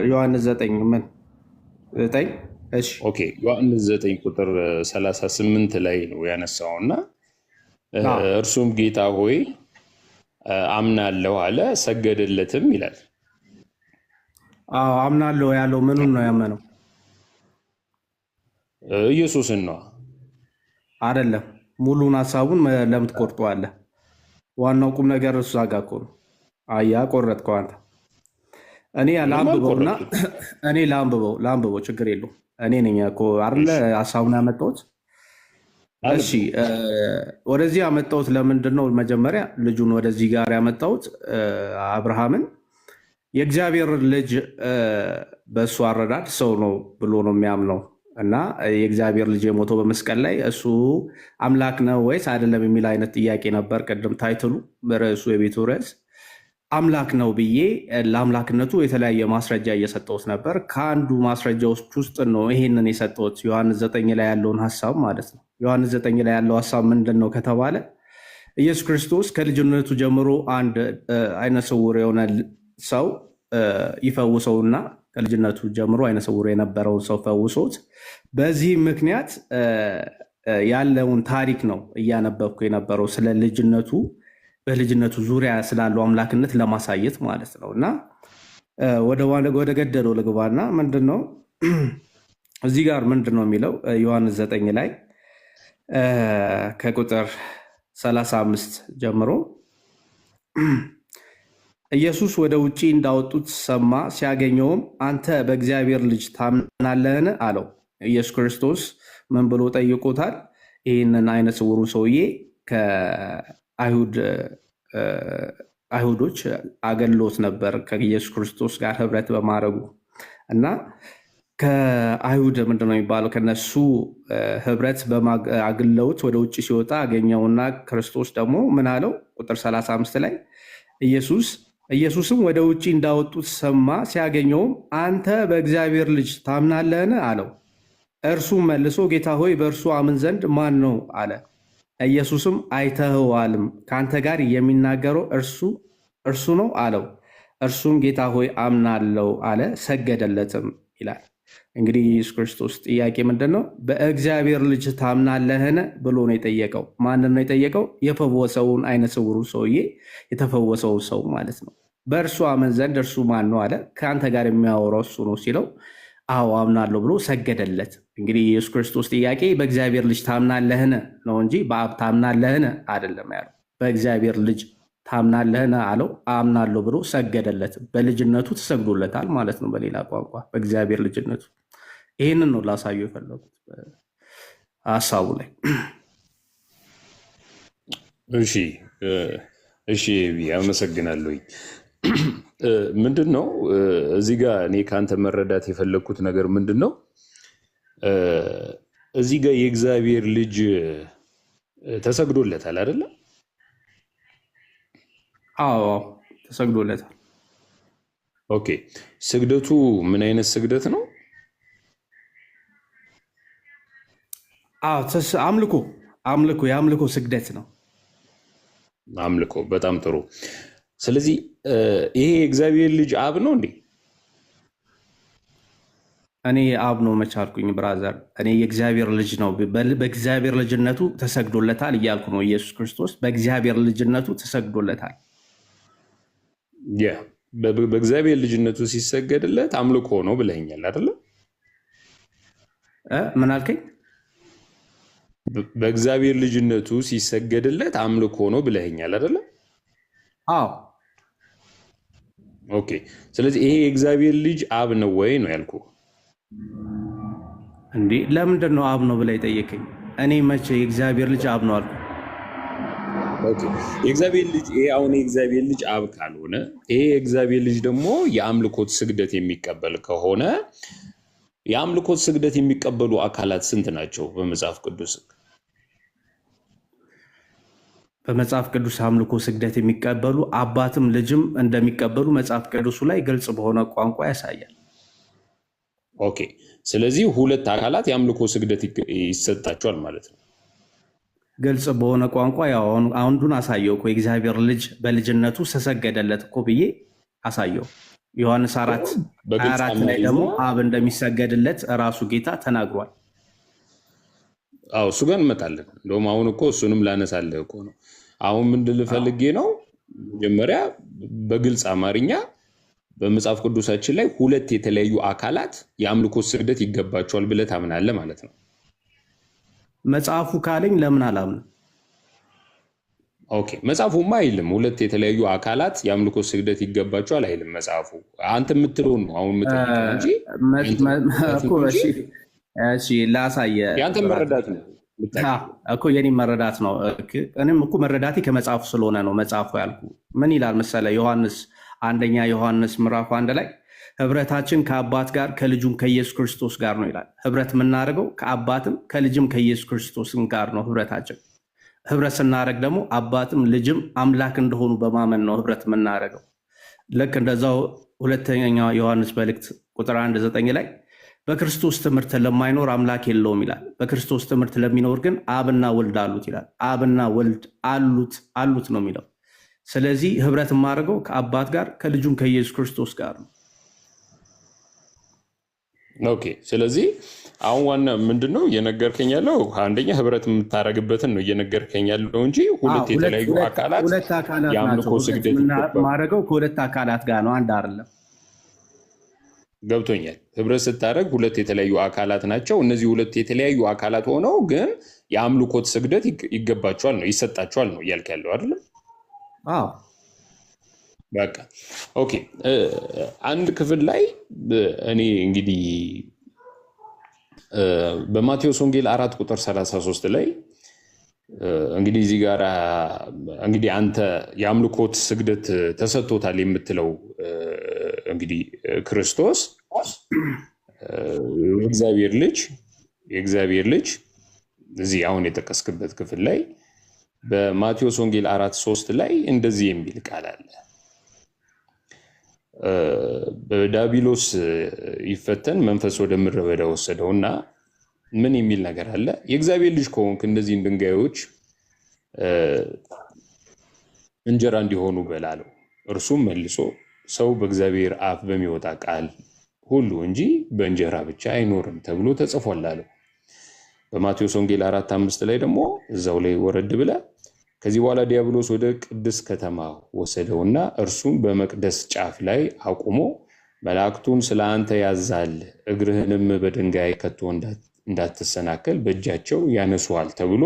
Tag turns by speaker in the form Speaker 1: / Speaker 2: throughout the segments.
Speaker 1: ዮሐንስ 9 ምን 9? እሺ
Speaker 2: ኦኬ ዮሐንስ 9 ቁጥር 38 ላይ ነው ያነሳውና እርሱም ጌታ ሆይ አምናለሁ አለ፣ ሰገደለትም ይላል።
Speaker 1: አምናለሁ ያለው ምኑን ነው ያመነው?
Speaker 2: ኢየሱስን ነው
Speaker 1: አይደለም። ሙሉን ሀሳቡን ለምን ትቆርጠዋለህ? ዋናው ቁም ነገር እሱ ጋር እኮ ነው። አያ ቆረጥከው አንተ። እኔ ላንብበው ችግር የለውም። እኔ ነኝ እኮ አይደለ ሀሳቡን ያመጣሁት። እሺ ወደዚህ ያመጣሁት ለምንድን ነው? መጀመሪያ ልጁን ወደዚህ ጋር ያመጣሁት አብርሃምን የእግዚአብሔር ልጅ በእሱ አረዳድ ሰው ነው ብሎ ነው የሚያምነው እና የእግዚአብሔር ልጅ የሞተው በመስቀል ላይ እሱ አምላክ ነው ወይስ አይደለም የሚል አይነት ጥያቄ ነበር። ቅድም ታይትሉ በርዕሱ የቤቱ ርዕስ አምላክ ነው ብዬ ለአምላክነቱ የተለያየ ማስረጃ እየሰጠሁት ነበር። ከአንዱ ማስረጃዎች ውስጥ ነው ይሄንን የሰጠሁት፣ ዮሐንስ 9 ላይ ያለውን ሀሳብ ማለት ነው። ዮሐንስ 9 ላይ ያለው ሀሳብ ምንድን ነው ከተባለ ኢየሱስ ክርስቶስ ከልጅነቱ ጀምሮ አንድ አይነ ስውር የሆነ ሰው ይፈውሰውና ከልጅነቱ ጀምሮ አይነ ስውር የነበረውን ሰው ፈውሶት፣ በዚህ ምክንያት ያለውን ታሪክ ነው እያነበብኩ የነበረው ስለ ልጅነቱ፣ በልጅነቱ ዙሪያ ስላለው አምላክነት ለማሳየት ማለት ነው። እና ወደ ገደለው ልግባና ምንድን ነው እዚህ ጋር ምንድን ነው የሚለው ዮሐንስ 9 ላይ ከቁጥር 35 ጀምሮ ኢየሱስ ወደ ውጭ እንዳወጡት ሰማ፣ ሲያገኘውም አንተ በእግዚአብሔር ልጅ ታምናለህን አለው። ኢየሱስ ክርስቶስ ምን ብሎ ጠይቆታል? ይህንን አይነ ስውሩ ሰውዬ አይሁዶች አገሎት ነበር ከኢየሱስ ክርስቶስ ጋር ህብረት በማድረጉ እና ከአይሁድ ምንድነው የሚባለው ከነሱ ህብረት አግለውት ወደ ውጭ ሲወጣ አገኘውና ክርስቶስ ደግሞ ምን አለው? ቁጥር 35 ላይ ኢየሱስም ወደ ውጭ እንዳወጡት ሰማ፣ ሲያገኘውም አንተ በእግዚአብሔር ልጅ ታምናለህን አለው። እርሱም መልሶ ጌታ ሆይ በእርሱ አምን ዘንድ ማን ነው አለ። ኢየሱስም አይተኸዋልም፣ ከአንተ ጋር የሚናገረው እርሱ ነው አለው። እርሱም ጌታ ሆይ አምናለው አለ፣ ሰገደለትም ይላል። እንግዲህ ኢየሱስ ክርስቶስ ጥያቄ ምንድን ነው? በእግዚአብሔር ልጅ ታምናለህን ብሎ ነው የጠየቀው። ማንን ነው የጠየቀው? የፈወሰውን አይነ ስውሩ ሰውዬ የተፈወሰውን ሰው ማለት ነው። በእርሱ አምን ዘንድ እርሱ ማን ነው አለ። ከአንተ ጋር የሚያወራው እሱ ነው ሲለው አዎ አምናለሁ ብሎ ሰገደለት። እንግዲህ የኢየሱስ ክርስቶስ ጥያቄ በእግዚአብሔር ልጅ ታምናለህን ነው እንጂ በአብ ታምናለህን አይደለም ያለው። በእግዚአብሔር ልጅ ታምናለህን አለው። አምናለሁ ብሎ ሰገደለት። በልጅነቱ ተሰግዶለታል ማለት ነው። በሌላ ቋንቋ በእግዚአብሔር ልጅነቱ። ይህንን ነው ላሳየው የፈለጉት ሀሳቡ ላይ።
Speaker 2: እሺ አመሰግናለሁ። ምንድን ነው እዚህ ጋር እኔ ከአንተ መረዳት የፈለግኩት ነገር ምንድን ነው? እዚህ ጋር የእግዚአብሔር ልጅ ተሰግዶለታል አይደለም?
Speaker 1: አዎ ተሰግዶለታል።
Speaker 2: ኦኬ ስግደቱ ምን አይነት ስግደት ነው? የአምልኮ ስግደት ነው። አምልኮ። በጣም ጥሩ። ስለዚህ ይሄ የእግዚአብሔር ልጅ አብ ነው እንዴ?
Speaker 1: እኔ አብ ነው መቻልኩኝ ብራዘር። እኔ የእግዚአብሔር ልጅ ነው፣ በእግዚአብሔር ልጅነቱ ተሰግዶለታል እያልኩ ነው። ኢየሱስ ክርስቶስ በእግዚአብሔር ልጅነቱ ተሰግዶለታል።
Speaker 2: በእግዚአብሔር ልጅነቱ ሲሰገድለት አምልኮ ነው ብለኛል አይደለ?
Speaker 1: ምን አልከኝ?
Speaker 2: በእግዚአብሔር ልጅነቱ ሲሰገድለት አምልኮ ነው ብለኛል አይደለ?
Speaker 1: አዎ።
Speaker 2: ኦኬ። ስለዚህ ይሄ የእግዚአብሔር ልጅ አብ ነው ወይ ነው ያልኩ።
Speaker 1: እንዴ ለምንድን ነው አብ ነው ብላ የጠየቀኝ? እኔ መቼ የእግዚአብሔር ልጅ አብ ነው አልኩ?
Speaker 2: የእግዚአብሔር ልጅ ይሄ አሁን የእግዚአብሔር ልጅ አብ ካልሆነ ይሄ የእግዚአብሔር ልጅ ደግሞ የአምልኮት ስግደት የሚቀበል ከሆነ የአምልኮት ስግደት የሚቀበሉ አካላት ስንት ናቸው በመጽሐፍ ቅዱስ?
Speaker 1: በመጽሐፍ ቅዱስ አምልኮ ስግደት የሚቀበሉ አባትም ልጅም እንደሚቀበሉ መጽሐፍ ቅዱሱ ላይ ግልጽ በሆነ ቋንቋ ያሳያል።
Speaker 2: ኦኬ። ስለዚህ ሁለት አካላት የአምልኮ ስግደት ይሰጣቸዋል ማለት ነው።
Speaker 1: ግልጽ በሆነ ቋንቋ አንዱን አሳየው እኮ የእግዚአብሔር ልጅ በልጅነቱ ተሰገደለት እኮ ብዬ አሳየው። ዮሐንስ 4:24 ላይ ደግሞ አብ እንደሚሰገድለት ራሱ ጌታ ተናግሯል።
Speaker 2: አዎ እሱ ጋር እንመጣለን። እንደውም አሁን እኮ እሱንም ላነሳልህ እኮ ነው። አሁን ምንድን ልፈልጌ ነው፣ መጀመሪያ በግልጽ አማርኛ በመጽሐፍ ቅዱሳችን ላይ ሁለት የተለያዩ አካላት የአምልኮ ስግደት ይገባቸዋል ብለህ ታምናለህ ማለት ነው?
Speaker 1: መጽሐፉ ካለኝ ለምን አላምንም?
Speaker 2: ኦኬ፣ መጽሐፉማ አይልም ሁለት የተለያዩ አካላት የአምልኮ ስግደት ይገባቸዋል አይልም መጽሐፉ። አንተ የምትለውን ነው አሁን የምጠይቀው እንጂ
Speaker 1: ላሳየ
Speaker 2: የአንተ መረዳት ነው
Speaker 1: እኮ የኔ መረዳት ነው። እኔም እኮ መረዳቴ ከመጽሐፉ ስለሆነ ነው መጽሐፉ ያልኩ። ምን ይላል መሰለህ? አንደኛ ዮሐንስ ምዕራፍ 1 ላይ ህብረታችን ከአባት ጋር ከልጁም ከኢየሱስ ክርስቶስ ጋር ነው ይላል። ህብረት የምናደርገው ከአባትም ከልጅም ከኢየሱስ ክርስቶስም ጋር ነው ህብረታችን። ህብረት ስናደርግ ደግሞ አባትም ልጅም አምላክ እንደሆኑ በማመን ነው ህብረት የምናደርገው። ልክ እንደዛው ሁለተኛ ዮሐንስ መልእክት ቁጥር 1:9 ላይ በክርስቶስ ትምህርት ለማይኖር አምላክ የለውም ይላል። በክርስቶስ ትምህርት ለሚኖር ግን አብና ወልድ አሉት ይላል። አብና ወልድ አሉት ነው የሚለው። ስለዚህ ህብረት የማደርገው ከአባት ጋር ከልጁም ከኢየሱስ ክርስቶስ ጋር ነው።
Speaker 2: ኦኬ፣ ስለዚህ አሁን ዋና ምንድነው እየነገርከኝ ያለው? አንደኛ ህብረት የምታደርግበትን ነው እየነገርከኝ ያለው እንጂ ሁለት የተለያዩ አካላት የአምልኮ ስግደት
Speaker 1: ማድረገው ከሁለት አካላት ጋር ነው፣ አንድ አይደለም።
Speaker 2: ገብቶኛል። ህብረት ስታደርግ ሁለት የተለያዩ አካላት ናቸው። እነዚህ ሁለት የተለያዩ አካላት ሆነው ግን የአምልኮት ስግደት ይገባቸዋል ነው ይሰጣቸዋል ነው እያልክ ያለው አይደለም?
Speaker 1: አዎ
Speaker 2: በቃ ኦኬ። አንድ ክፍል ላይ እኔ እንግዲህ በማቴዎስ ወንጌል 4:33 ላይ እንግዲህ እዚህ ጋር እንግዲህ አንተ የአምልኮት ስግደት ተሰጥቶታል የምትለው እንግዲህ ክርስቶስ የእግዚአብሔር ልጅ እዚህ አሁን የጠቀስክበት ክፍል ላይ በማቴዎስ ወንጌል 4:3 ላይ እንደዚህ የሚል ቃል አለ። በዲያብሎስ ይፈተን መንፈስ ወደ ምድረ በዳ ወሰደውና ምን የሚል ነገር አለ? የእግዚአብሔር ልጅ ከሆንክ እነዚህን ድንጋዮች እንጀራ እንዲሆኑ በላለው። እርሱም መልሶ ሰው በእግዚአብሔር አፍ በሚወጣ ቃል ሁሉ እንጂ በእንጀራ ብቻ አይኖርም ተብሎ ተጽፏል አለው። በማቴዎስ ወንጌል 4:5 ላይ ደግሞ እዛው ላይ ወረድ ብለ ከዚህ በኋላ ዲያብሎስ ወደ ቅድስት ከተማ ወሰደውና እርሱም በመቅደስ ጫፍ ላይ አቁሞ መላእክቱን ስለ አንተ ያዛል፣ እግርህንም በድንጋይ ከቶ እንዳትሰናከል በእጃቸው ያነሱሃል ተብሎ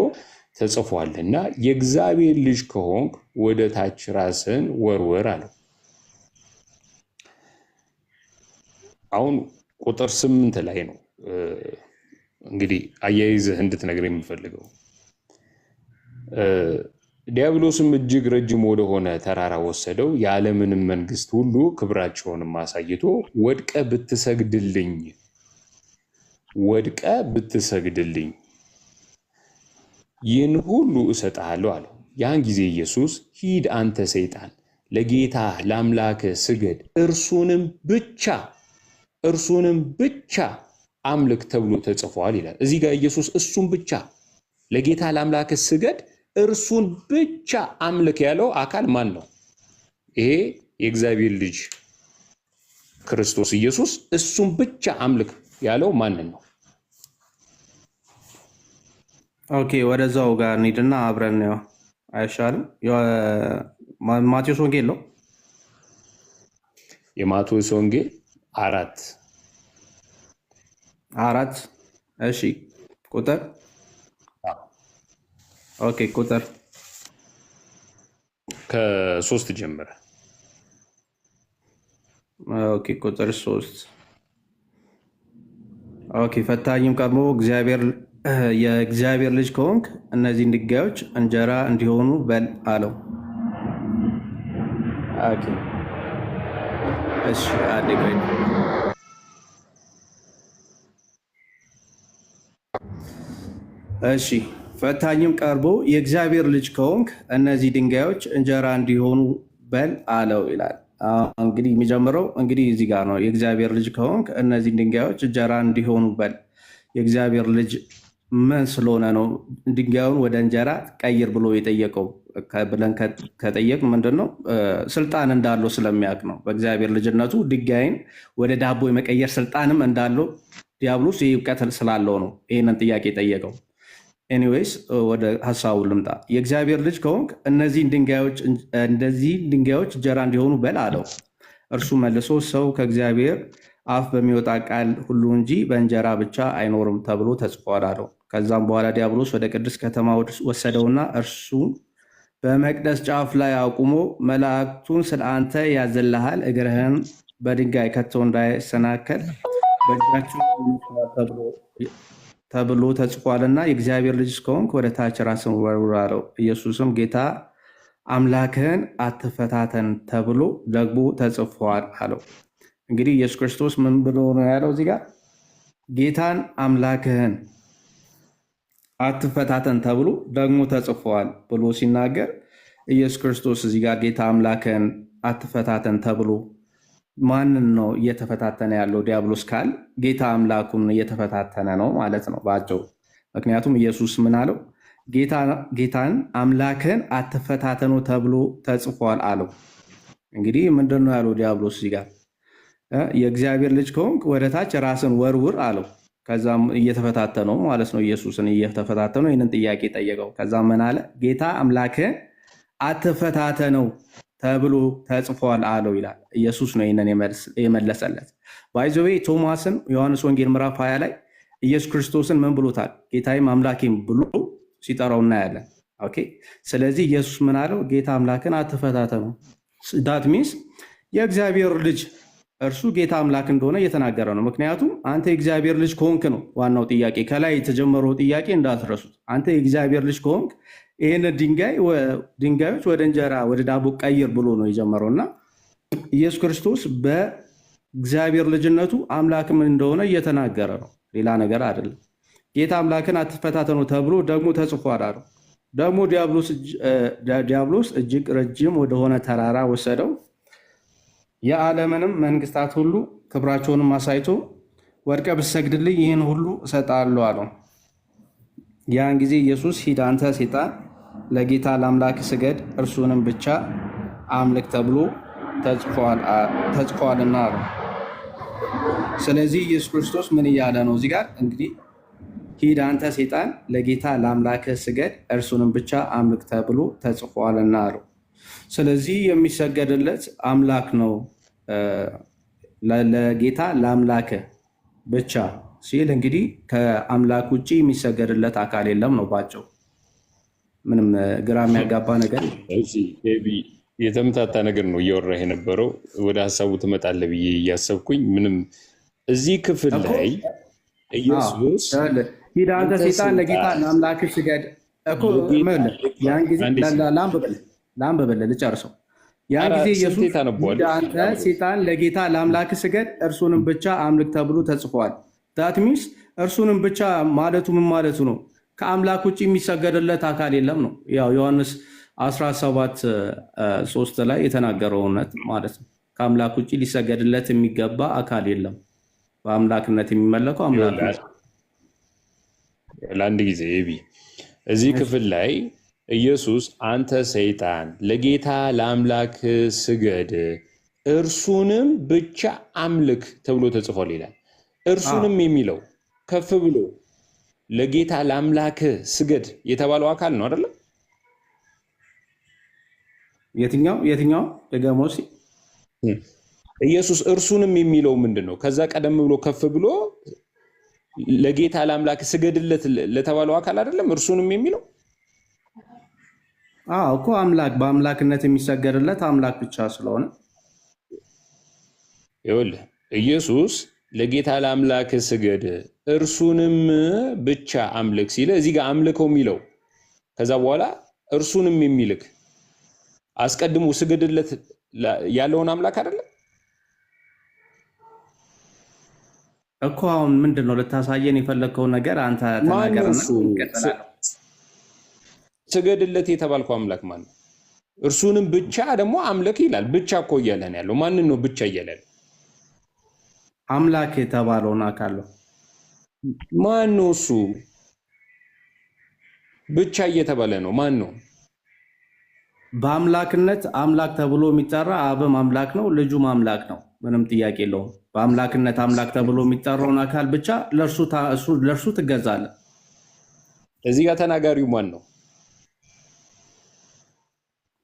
Speaker 2: ተጽፏልና የእግዚአብሔር ልጅ ከሆንክ ወደ ታች ራስን ወርወር አለው። አሁን ቁጥር 8 ላይ ነው እንግዲህ አያይዘህ እንድትነግር የምፈልገው። ዲያብሎስም እጅግ ረጅም ወደሆነ ተራራ ወሰደው፣ የዓለምንም መንግስት ሁሉ ክብራቸውንም አሳይቶ ወድቀ ብትሰግድልኝ ይህን ሁሉ እሰጥሃለሁ አለው። ያን ጊዜ ኢየሱስ ሂድ አንተ ሰይጣን፣ ለጌታ ለአምላክ ስገድ፣ እርሱንም ብቻ አምልክ ተብሎ ተጽፏል ይላል። እዚህ ጋር ኢየሱስ እሱን ብቻ ለጌታ ለአምላክ ስገድ እርሱን ብቻ አምልክ ያለው አካል ማን ነው? ይሄ የእግዚአብሔር ልጅ ክርስቶስ ኢየሱስ እሱን ብቻ አምልክ ያለው ማንን ነው?
Speaker 1: ኦኬ፣ ወደዛው ጋር እንሂድና አብረን ነው አይሻልም? ማቴዎስ ወንጌል ነው።
Speaker 2: የማቴዎስ ወንጌል 4 እሺ፣ ቁጥር
Speaker 1: ኦኬ፣ ቁጥር
Speaker 2: ከ3 ጀምረ።
Speaker 1: ኦኬ፣ ቁጥር 3 ኦኬ። ፈታኝም ቀርቦ የእግዚአብሔር ልጅ ከሆንክ እነዚህን ድንጋዮች እንጀራ እንዲሆኑ በል አለው። ኦኬ፣ እሺ፣ አድርገኝ። እሺ፣ ፈታኝም ቀርቦ የእግዚአብሔር ልጅ ከሆንክ እነዚህ ድንጋዮች እንጀራ እንዲሆኑ በል አለው ይላል። እንግዲህ የሚጀምረው እንግዲህ እዚህ ጋር ነው። የእግዚአብሔር ልጅ ከሆንክ እነዚህ ድንጋዮች እንጀራ እንዲሆኑ በል። የእግዚአብሔር ልጅ ምን ስለሆነ ነው ድንጋዩን ወደ እንጀራ ቀይር ብሎ የጠየቀው? ብለን ከጠየቅ ምንድነው ስልጣን እንዳለው ስለሚያውቅ ነው። በእግዚአብሔር ልጅነቱ ድንጋይን ወደ ዳቦ የመቀየር ስልጣንም እንዳለው ዲያብሎስ ይህ እውቀት ስላለው ነው ይህንን ጥያቄ ጠየቀው። ኤኒዌይስ ወደ ሀሳቡ ልምጣ። የእግዚአብሔር ልጅ ከሆንክ እነዚህ ድንጋዮች እንጀራ እንዲሆኑ በል አለው። እርሱ መልሶ ሰው ከእግዚአብሔር አፍ በሚወጣ ቃል ሁሉ እንጂ በእንጀራ ብቻ አይኖርም ተብሎ ተጽፏል አለው። ከዛም በኋላ ዲያብሎስ ወደ ቅድስት ከተማ ወሰደውና እርሱ በመቅደስ ጫፍ ላይ አቁሞ መላእክቱን ስለ አንተ ያዘልሃል፣ እግርህን በድንጋይ ከተው እንዳይሰናከል በእጃችሁ ተብሎ ተጽፏልና የእግዚአብሔር ልጅ ከሆንክ ወደ ታች ራስን ወርውር አለው። ኢየሱስም ጌታ አምላክህን አትፈታተን ተብሎ ደግሞ ተጽፏል አለው። እንግዲህ ኢየሱስ ክርስቶስ ምን ብሎ ነው ያለው? እዚህ ጋር ጌታን አምላክህን አትፈታተን ተብሎ ደግሞ ተጽፏል ብሎ ሲናገር ኢየሱስ ክርስቶስ እዚህ ጋር ጌታ አምላክህን አትፈታተን ተብሎ ማንን ነው እየተፈታተነ ያለው? ዲያብሎስ ካል ጌታ አምላኩን እየተፈታተነ ነው ማለት ነው ባጭሩ። ምክንያቱም ኢየሱስ ምን አለው? ጌታን አምላክህን አትፈታተኑ ተብሎ ተጽፏል አለው። እንግዲህ ምንድን ነው ያለው ዲያብሎስ እዚህ ጋር? የእግዚአብሔር ልጅ ከሆንክ ወደ ታች ራስን ወርውር አለው። ከዛም እየተፈታተነው ማለት ነው፣ ኢየሱስን እየተፈታተነው ይህንን ጥያቄ ጠየቀው። ከዛም ምን አለ? ጌታ አምላክህን አትፈታተነው ተብሎ ተጽፏል አለው ይላል። ኢየሱስ ነው ይህንን የመለሰለት። ባይዘዌ ቶማስን ዮሐንስ ወንጌል ምዕራፍ 20 ላይ ኢየሱስ ክርስቶስን ምን ብሎታል? ጌታዬም አምላኬም ብሎ ሲጠራው እናያለን። ኦኬ። ስለዚህ ኢየሱስ ምን አለው? ጌታ አምላክን አትፈታተነው። ዳት ሚንስ የእግዚአብሔር ልጅ እርሱ ጌታ አምላክ እንደሆነ እየተናገረ ነው። ምክንያቱም አንተ የእግዚአብሔር ልጅ ከሆንክ ነው ዋናው ጥያቄ። ከላይ የተጀመረው ጥያቄ እንዳትረሱት። አንተ የእግዚአብሔር ልጅ ከሆንክ ይህን ድንጋዮች ወደ እንጀራ ወደ ዳቦ ቀይር ብሎ ነው የጀመረው እና ኢየሱስ ክርስቶስ በእግዚአብሔር ልጅነቱ አምላክም እንደሆነ እየተናገረ ነው። ሌላ ነገር አይደለም። ጌታ አምላክን አትፈታተኑ ተብሎ ደግሞ ተጽፏል አለው። ደግሞ ዲያብሎስ እጅግ ረጅም ወደሆነ ተራራ ወሰደው፣ የዓለምንም መንግስታት ሁሉ ክብራቸውንም አሳይቶ ወድቀ ብትሰግድልኝ ይህን ሁሉ እሰጥሃለሁ አለው። ያን ጊዜ ኢየሱስ ሂድ አንተ ሰይጣን፣ ለጌታ ለአምላክ ስገድ፣ እርሱንም ብቻ አምልክ ተብሎ ተጽፏልና አለው። ስለዚህ ኢየሱስ ክርስቶስ ምን እያለ ነው እዚህ ጋር? እንግዲህ ሂድ አንተ ሰይጣን፣ ለጌታ ለአምላክ ስገድ፣ እርሱንም ብቻ አምልክ ተብሎ ተጽፏልና አለው። ስለዚህ የሚሰገድለት አምላክ ነው። ለጌታ ለአምላክ ብቻ ሲል እንግዲህ ከአምላክ ውጭ የሚሰገድለት አካል የለም ነው ባጭሩ። ምንም ግራ የሚያጋባ ነገር
Speaker 2: የተምታታ ነገር ነው እያወራህ የነበረው። ወደ ሀሳቡ ትመጣለህ ብዬ እያሰብኩኝ ምንም እዚህ ክፍል ላይ ኢየሱስ
Speaker 1: ሂድ አንተ ሰይጣን ለጌታ ለአምላክ ስገድ እኮ ያን ጊዜ ላንብብልህ ልጨርሰው። ያን ጊዜ ኢየሱስ ሂድ አንተ ሰይጣን ለጌታ ለአምላክ ስገድ፣ እርሱንም ብቻ አምልክ ተብሎ ተጽፏል። ዳት ሚንስ እርሱንም ብቻ ማለቱ ምን ማለቱ ነው? ከአምላክ ውጭ የሚሰገድለት አካል የለም ነው። ያው ዮሐንስ 17:3 ላይ የተናገረው እውነት ማለት ነው። ከአምላክ ውጭ ሊሰገድለት የሚገባ አካል የለም። በአምላክነት የሚመለከው አምላክ ነው።
Speaker 2: ለአንድ ጊዜ እዚህ ክፍል ላይ ኢየሱስ አንተ ሰይጣን ለጌታ ለአምላክ ስገድ እርሱንም ብቻ አምልክ ተብሎ ተጽፏል ይላል። እርሱንም የሚለው ከፍ ብሎ ለጌታ ለአምላክ ስገድ የተባለው አካል ነው አይደለም? የትኛው ደግሞ ኢየሱስ እርሱንም የሚለው ምንድን ነው? ከዛ ቀደም ብሎ ከፍ ብሎ ለጌታ ለአምላክ ስገድለት ለተባለው አካል አይደለም እርሱንም የሚለው?
Speaker 1: እኮ አምላክ በአምላክነት የሚሰገድለት አምላክ ብቻ ስለሆነ
Speaker 2: ይኸውልህ ኢየሱስ ለጌታ ለአምላክ ስገድ እርሱንም ብቻ አምልክ ሲለ እዚህ ጋር አምልከው የሚለው ከዛ በኋላ እርሱንም የሚልክ አስቀድሞ ስገድለት ያለውን አምላክ አይደለም
Speaker 1: እኮ። አሁን ምንድን ነው ልታሳየን የፈለግከው ነገር? አንተ ተናገርና
Speaker 2: ስገድለት የተባልከው አምላክ ማን ነው? እርሱንም ብቻ ደግሞ አምልክ ይላል። ብቻ እኮ እያለን ያለው ማንን ነው? ብቻ እያለን
Speaker 1: አምላክ የተባለውን አካል ነው።
Speaker 2: ማን ነው እሱ? ብቻ እየተባለ ነው። ማን ነው?
Speaker 1: በአምላክነት አምላክ ተብሎ የሚጠራ አብም አምላክ ነው፣ ልጁም አምላክ ነው። ምንም ጥያቄ የለውም። በአምላክነት አምላክ ተብሎ የሚጠራውን አካል ብቻ ለእርሱ ትገዛለህ።
Speaker 2: እዚህ ጋር ተናጋሪው ማን ነው?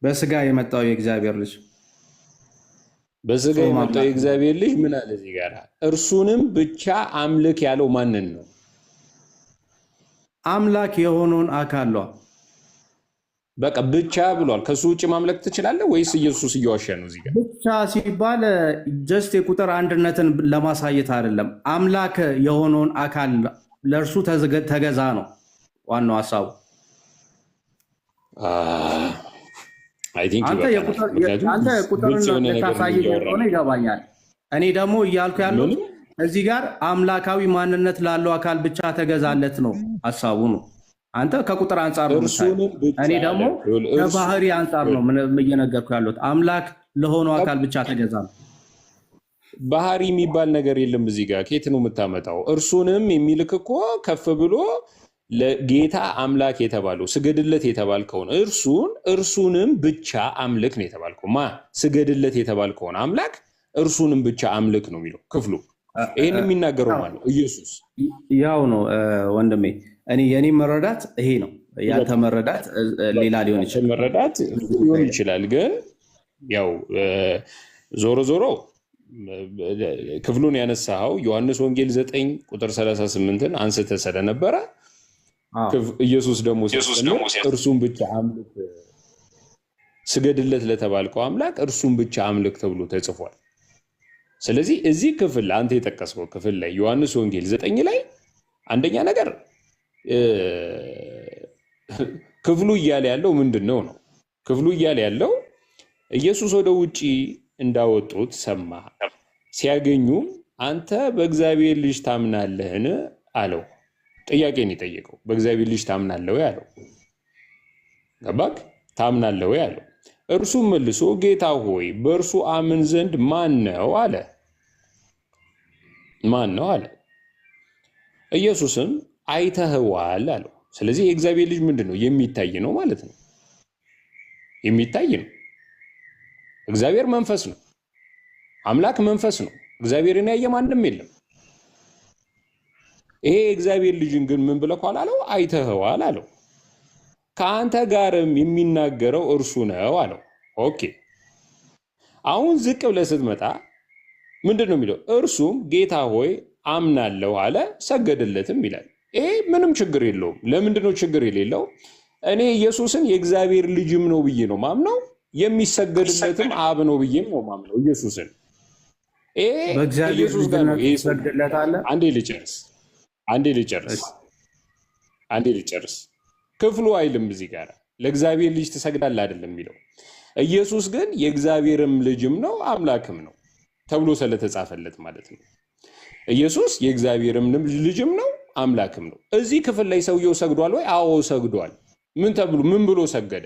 Speaker 1: በስጋ የመጣው የእግዚአብሔር ልጅ።
Speaker 2: በስጋ የመጣው የእግዚአብሔር ልጅ ምን አለ እዚህ ጋር? እርሱንም ብቻ አምልክ ያለው ማንን ነው?
Speaker 1: አምላክ የሆነውን አካል ነው።
Speaker 2: በቃ ብቻ ብሏል። ከሱ ውጭ ማምለክ ትችላለህ ወይስ ኢየሱስ እየዋሸ ነው? እዚህ ጋር
Speaker 1: ብቻ ሲባል ጀስት የቁጥር አንድነትን ለማሳየት አይደለም። አምላክ የሆነውን አካል ለእርሱ ተገዛ ነው ዋናው ሀሳቡ። አንተ የቁጥርን ልታሳየኝ እንደሆነ ይገባኛል። እኔ ደግሞ እያልኩ ያለው እዚህ ጋር አምላካዊ ማንነት ላለው አካል ብቻ ተገዛለት ነው ሀሳቡ ነው። አንተ ከቁጥር አንጻር ነው፣ እኔ ደግሞ ከባህሪ አንጻር ነው እየነገርኩ ያለሁት። አምላክ ለሆነው አካል ብቻ ተገዛ ነው።
Speaker 2: ባህሪ የሚባል ነገር የለም እዚህ ጋር። ከየት ነው የምታመጣው? እርሱንም የሚልክ እኮ ከፍ ብሎ ለጌታ አምላክ የተባለው ስገድለት የተባልከውን እርሱንም ብቻ አምልክ ነው የተባልከው። ስገድለት የተባልከውን አምላክ እርሱንም ብቻ አምልክ ነው የሚለው ክፍሉ። ይህን የሚናገረው ማለት ነው ኢየሱስ።
Speaker 1: ያው ነው ወንድሜ፣ የኔ መረዳት ይሄ ነው። ያንተ መረዳት ሌላ ሊሆን ይችላል።
Speaker 2: መረዳት ሊሆን ይችላል፣ ግን ያው ዞሮ ዞሮ ክፍሉን ያነሳኸው ዮሐንስ ወንጌል 9 ቁጥር 38ን አንስተ ስለነበረ ኢየሱስ ደግሞ እርሱን ብቻ አምልክ፣ ስገድለት ለተባልከው አምላክ እርሱን ብቻ አምልክ ተብሎ ተጽፏል። ስለዚህ እዚህ ክፍል አንተ የጠቀስከው ክፍል ላይ ዮሐንስ ወንጌል 9 ላይ አንደኛ ነገር ክፍሉ እያለ ያለው ምንድን ነው? ክፍሉ እያለ ያለው ኢየሱስ ወደ ውጪ እንዳወጡት ሰማ። ሲያገኙ አንተ በእግዚአብሔር ልጅ ታምናለህን አለው። ጥያቄን የጠየቀው በእግዚአብሔር ልጅ ታምናለህ ወይ አለው። ገባክ? ታምናለህ ወይ አለው። እርሱም መልሶ ጌታ ሆይ በእርሱ አምን ዘንድ ማን ነው አለ። ማን ነው አለ። ኢየሱስም አይተህዋል አለው። ስለዚህ የእግዚአብሔር ልጅ ምንድን ነው? የሚታይ ነው ማለት ነው። የሚታይ ነው። እግዚአብሔር መንፈስ ነው። አምላክ መንፈስ ነው። እግዚአብሔርን ያየ ማንም የለም። ይሄ የእግዚአብሔር ልጅን ግን ምን ብለኳል አለው? አይተህዋል አለው። ከአንተ ጋርም የሚናገረው እርሱ ነው አለው። ኦኬ፣ አሁን ዝቅ ብለህ ስትመጣ ምንድን ነው የሚለው? እርሱም ጌታ ሆይ አምናለሁ አለ፣ ሰገደለትም ይላል። ይሄ ምንም ችግር የለውም። ለምንድን ነው ችግር የሌለው? እኔ ኢየሱስን የእግዚአብሔር ልጅም ነው ብዬ ነው ማምነው፣ የሚሰገድለትም አብ ነው ብዬም ነው ማምነው ኢየሱስን። ኢየሱስ ጋር ነው አንዴ ልጨርስ። ክፍሉ አይልም እዚህ ጋር ለእግዚአብሔር ልጅ ትሰግዳለህ አይደለም የሚለው። ኢየሱስ ግን የእግዚአብሔርም ልጅም ነው አምላክም ነው ተብሎ ስለተጻፈለት ማለት ነው። ኢየሱስ የእግዚአብሔርም ልጅም ነው አምላክም ነው። እዚህ ክፍል ላይ ሰውየው ሰግዷል ወይ? አዎ ሰግዷል። ምን ብሎ ሰገደ?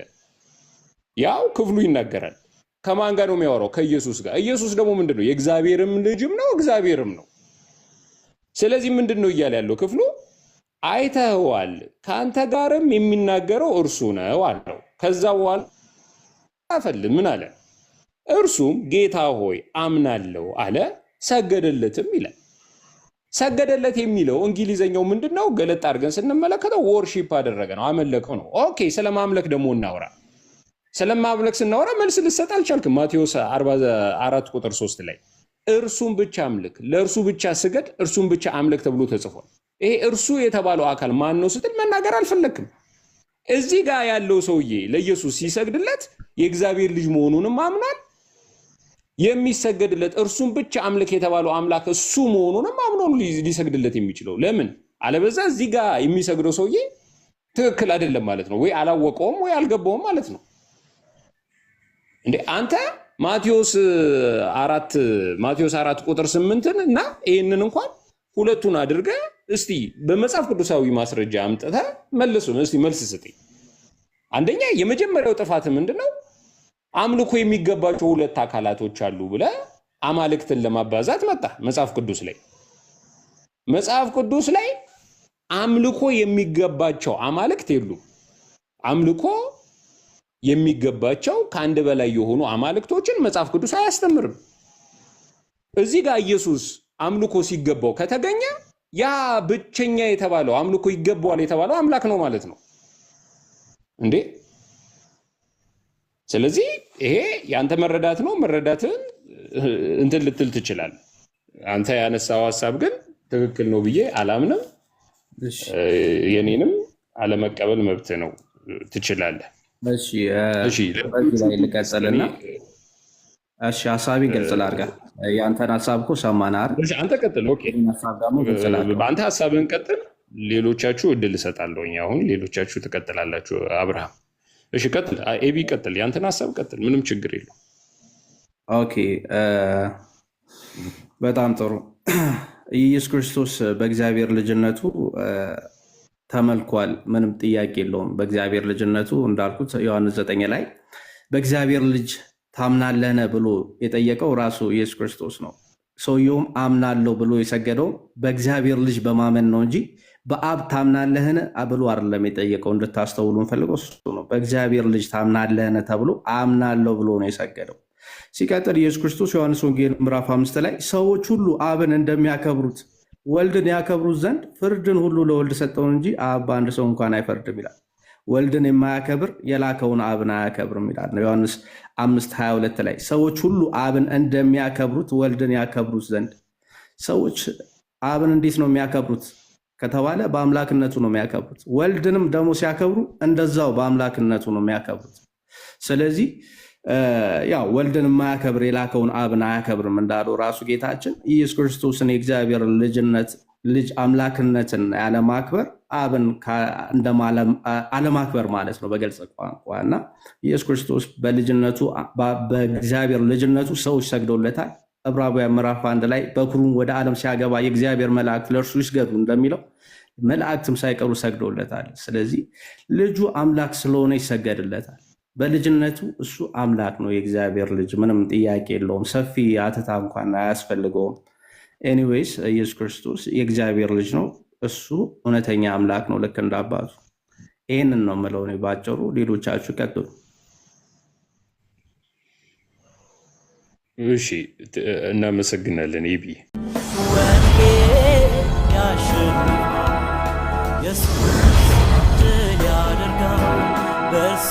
Speaker 2: ያው ክፍሉ ይናገራል። ከማን ጋር ነው የሚያወራው? ከኢየሱስ ጋር። ኢየሱስ ደግሞ ምንድን ነው? የእግዚአብሔርም ልጅም ነው እግዚአብሔርም ነው። ስለዚህ ምንድን ነው እያለ ያለው ክፍሉ? አይተኸዋል፣ ከአንተ ጋርም የሚናገረው እርሱ ነው አለው። ከዛ በኋላ አፈል ምን አለ? እርሱም ጌታ ሆይ አምናለሁ አለ፣ ሰገደለትም ይላል። ሰገደለት የሚለው እንግሊዘኛው ምንድን ነው? ገለጥ አድርገን ስንመለከተው ወርሺፕ አደረገ ነው፣ አመለከው ነው። ኦኬ፣ ስለማምለክ ደግሞ እናውራ። ስለማምለክ ስናወራ መልስ ልሰጥ አልቻልክም። ማቴዎስ 44 ቁጥር 3 ላይ እርሱን ብቻ አምልክ፣ ለእርሱ ብቻ ስገድ፣ እርሱን ብቻ አምልክ ተብሎ ተጽፏል። ይሄ እርሱ የተባለው አካል ማን ነው ስትል መናገር አልፈለክም። እዚህ ጋር ያለው ሰውዬ ለኢየሱስ ሲሰግድለት የእግዚአብሔር ልጅ መሆኑንም አምኗል። የሚሰገድለት እርሱን ብቻ አምልክ የተባለው አምላክ እሱ መሆኑንም አምኖ ሊሰግድለት የሚችለው ለምን? አለበዛ እዚህ ጋር የሚሰግደው ሰውዬ ትክክል አይደለም ማለት ነው። ወይ አላወቀውም ወይ አልገባውም ማለት ነው። እንዴ አንተ ማቴዎስ 4 ቁጥር 8 እና ይህንን እንኳን ሁለቱን አድርገህ እስቲ በመጽሐፍ ቅዱሳዊ ማስረጃ አምጥተህ መልስ ስጠኝ። አንደኛ የመጀመሪያው ጥፋት ምንድነው? አምልኮ የሚገባቸው ሁለት አካላቶች አሉ ብለህ አማልክትን ለማባዛት መጣ። መጽሐፍ ቅዱስ ላይ አምልኮ የሚገባቸው አማልክት የሉም። አምልኮ የሚገባቸው ከአንድ በላይ የሆኑ አማልክቶችን መጽሐፍ ቅዱስ አያስተምርም። እዚህ ጋር ኢየሱስ አምልኮ ሲገባው ከተገኘ ያ ብቸኛ የተባለው አምልኮ ይገባዋል የተባለው አምላክ ነው ማለት ነው እንዴ? ስለዚህ ይሄ ያንተ መረዳት ነው። መረዳትን እንትን ልትል ትችላለህ። አንተ ያነሳው ሐሳብ ግን ትክክል ነው ብዬ አላምንም። የኔንም አለመቀበል መብት ነው፣ ትችላለህ።
Speaker 1: እሺ ላይ ልቀጥልና እሺ ሐሳቤን ግልጽ ላድርጋ። ያንተን ሐሳብ እኮ ሰማን አይደል?
Speaker 2: እሺ አንተ ቀጥል። ኦኬ በአንተ ሐሳብን ቀጥል። ሌሎቻችሁ እድል እሰጣለሁኝ። አሁን ሌሎቻችሁ ትቀጥላላችሁ። አብርሃም እሺ ቀጥል። ኤቢ ቀጥል። ያንተን ሐሳብ ቀጥል። ምንም ችግር የለውም።
Speaker 1: ኦኬ በጣም ጥሩ። ኢየሱስ ክርስቶስ በእግዚአብሔር ልጅነቱ ተመልኳል። ምንም ጥያቄ የለውም። በእግዚአብሔር ልጅነቱ እንዳልኩት ዮሐንስ 9 ላይ በእግዚአብሔር ልጅ ታምናለህን ብሎ የጠየቀው ራሱ ኢየሱስ ክርስቶስ ነው። ሰውየውም አምናለሁ ብሎ የሰገደው በእግዚአብሔር ልጅ በማመን ነው እንጂ በአብ ታምናለህን ብሎ አይደለም የጠየቀው። እንድታስተውሉ እንፈልገው እሱ ነው። በእግዚአብሔር ልጅ ታምናለህን ተብሎ አምናለሁ ብሎ ነው የሰገደው። ሲቀጥል ኢየሱስ ክርስቶስ ዮሐንስ ወንጌል ምዕራፍ 5 ላይ ሰዎች ሁሉ አብን እንደሚያከብሩት ወልድን ያከብሩት ዘንድ ፍርድን ሁሉ ለወልድ ሰጠውን እንጂ አብ በአንድ ሰው እንኳን አይፈርድም ይላል። ወልድን የማያከብር የላከውን አብን አያከብርም ይላል። ዮሐንስ 5:22 ላይ ሰዎች ሁሉ አብን እንደሚያከብሩት ወልድን ያከብሩት ዘንድ። ሰዎች አብን እንዴት ነው የሚያከብሩት ከተባለ በአምላክነቱ ነው የሚያከብሩት። ወልድንም ደግሞ ሲያከብሩ እንደዛው በአምላክነቱ ነው የሚያከብሩት። ስለዚህ ያው ወልድን የማያከብር የላከውን አብን አያከብርም እንዳለው ራሱ ጌታችን ኢየሱስ ክርስቶስን የእግዚአብሔር ልጅ አምላክነትን ያለማክበር አብን አለማክበር ማለት ነው በግልጽ ቋንቋ። እና ኢየሱስ ክርስቶስ በልጅነቱ በእግዚአብሔር ልጅነቱ ሰዎች ሰግዶለታል። ዕብራውያን ምዕራፍ 1 ላይ በኩሩን ወደ ዓለም ሲያገባ የእግዚአብሔር መላእክት ለእርሱ ይስገዱ እንደሚለው መላእክትም ሳይቀሩ ሰግዶለታል። ስለዚህ ልጁ አምላክ ስለሆነ ይሰገድለታል። በልጅነቱ እሱ አምላክ ነው፣ የእግዚአብሔር ልጅ፣ ምንም ጥያቄ የለውም። ሰፊ አተታ እንኳን አያስፈልገውም። ኤኒዌይስ ኢየሱስ ክርስቶስ የእግዚአብሔር ልጅ ነው። እሱ እውነተኛ አምላክ ነው፣ ልክ እንዳባቱ። ይህንን ነው የምለው እኔ ባጭሩ። ሌሎቻችሁ ቀጥሉ።
Speaker 2: እሺ እናመሰግናለን። ይቢ
Speaker 3: ኢየሱስ ድል ያደርጋል በእርሱ